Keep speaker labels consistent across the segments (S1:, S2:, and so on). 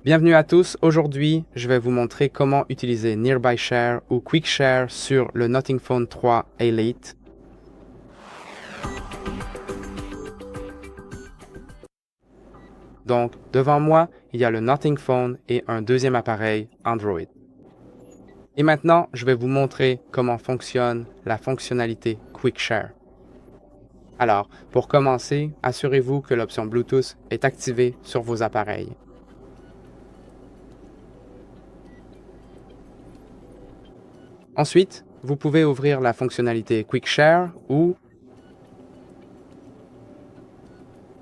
S1: Bienvenue à tous. Aujourd'hui, je vais vous montrer comment utiliser Nearby Share ou Quick Share sur le Nothing Phone 3 Elite. Donc, devant moi, il y a le Nothing Phone et un deuxième appareil Android. Et maintenant, je vais vous montrer comment fonctionne la fonctionnalité Quick Share. Alors, pour commencer, assurez-vous que l'option Bluetooth est activée sur vos appareils. Ensuite, vous pouvez ouvrir la fonctionnalité Quick Share ou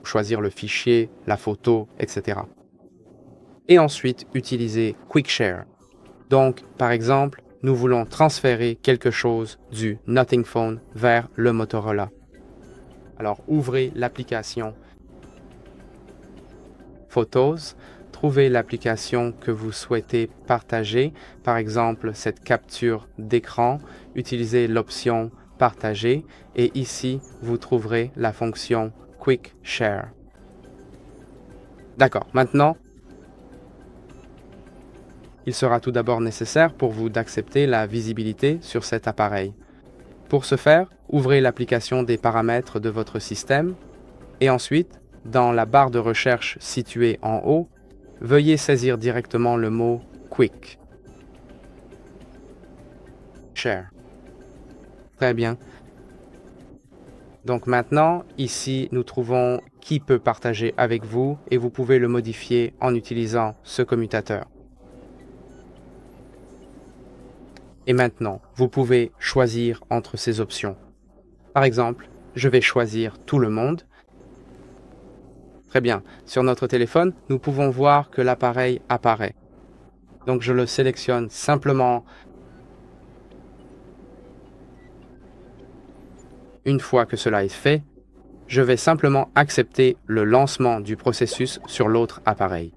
S1: choisir le fichier, la photo, etc. Et ensuite, utiliser Quick Share. Donc, par exemple, nous voulons transférer quelque chose du Nothing Phone vers le Motorola. Alors, ouvrez l'application Photos, trouvez l'application que vous souhaitez partager, par exemple cette capture d'écran, utilisez l'option Partager et ici, vous trouverez la fonction Quick Share. D'accord, maintenant, il sera tout d'abord nécessaire pour vous d'accepter la visibilité sur cet appareil. Pour ce faire, ouvrez l'application des paramètres de votre système et ensuite, dans la barre de recherche située en haut, veuillez saisir directement le mot Quick Share. Très bien. Donc maintenant, ici, nous trouvons qui peut partager avec vous et vous pouvez le modifier en utilisant ce commutateur. Et maintenant, vous pouvez choisir entre ces options. Par exemple, je vais choisir tout le monde. Très bien. Sur notre téléphone, nous pouvons voir que l'appareil apparaît. Donc je le sélectionne simplement. Une fois que cela est fait, je vais simplement accepter le lancement du processus sur l'autre appareil.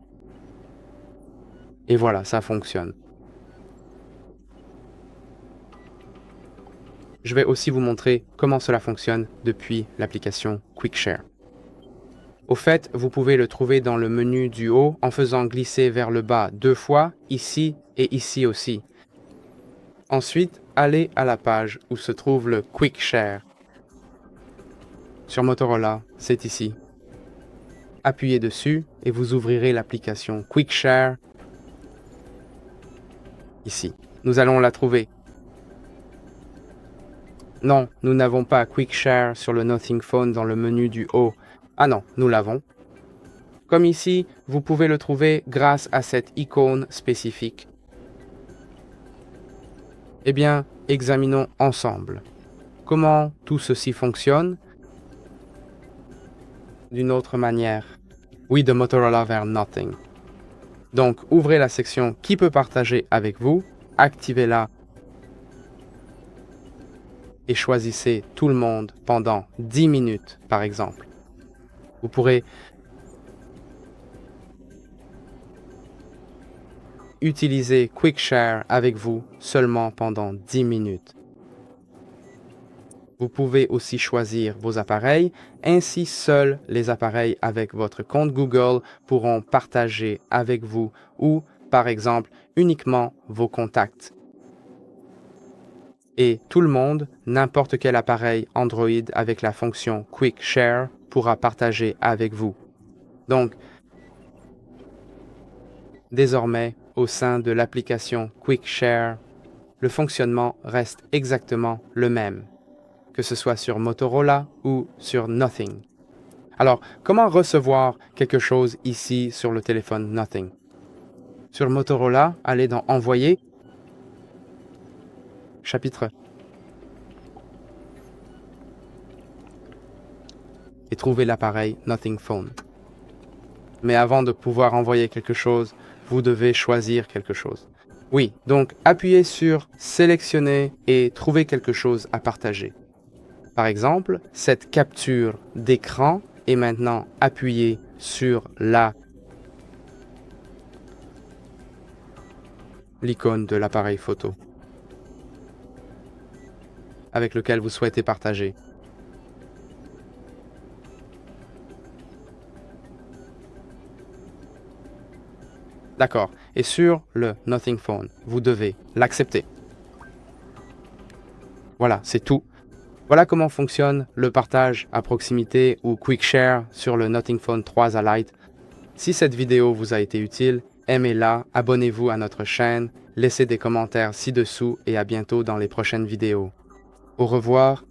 S1: Et voilà, ça fonctionne. Je vais aussi vous montrer comment cela fonctionne depuis l'application Quick Share. Au fait, vous pouvez le trouver dans le menu du haut en faisant glisser vers le bas 2 fois, ici et ici aussi. Ensuite, allez à la page où se trouve le Quick Share. Sur Motorola, c'est ici. Appuyez dessus et vous ouvrirez l'application Quick Share ici. Nous allons la trouver. Non, nous n'avons pas Quick Share sur le Nothing Phone dans le menu du haut. Ah non, nous l'avons. Comme ici, vous pouvez le trouver grâce à cette icône spécifique. Eh bien, examinons ensemble. Comment tout ceci fonctionne? D'une autre manière. Oui, de Motorola vers Nothing. Donc, ouvrez la section Qui peut partager avec vous, activez-la et choisissez tout le monde pendant 10 minutes, par exemple. Vous pourrez utiliser Quick Share avec vous seulement pendant 10 minutes. Vous pouvez aussi choisir vos appareils, ainsi seuls les appareils avec votre compte Google pourront partager avec vous ou, par exemple, uniquement vos contacts. Et tout le monde, n'importe quel appareil Android avec la fonction Quick Share pourra partager avec vous. Donc, désormais, au sein de l'application Quick Share, le fonctionnement reste exactement le même, que ce soit sur Motorola ou sur Nothing. Alors, comment recevoir quelque chose ici sur le téléphone Nothing? Sur Motorola, allez dans Envoyer, chapitre, et trouvez l'appareil Nothing Phone. Mais avant de pouvoir envoyer quelque chose, vous devez choisir quelque chose. Oui, donc appuyez sur Sélectionner et trouver quelque chose à partager. Par exemple, cette capture d'écran est maintenant appuyée sur l'icône de l'appareil photo avec lequel vous souhaitez partager. D'accord. Et sur le Nothing Phone, vous devez l'accepter. Voilà, c'est tout. Voilà comment fonctionne le partage à proximité ou Quick Share sur le Nothing Phone 3 à Lite. Si cette vidéo vous a été utile, aimez-la, abonnez-vous à notre chaîne, laissez des commentaires ci-dessous et à bientôt dans les prochaines vidéos. Au revoir.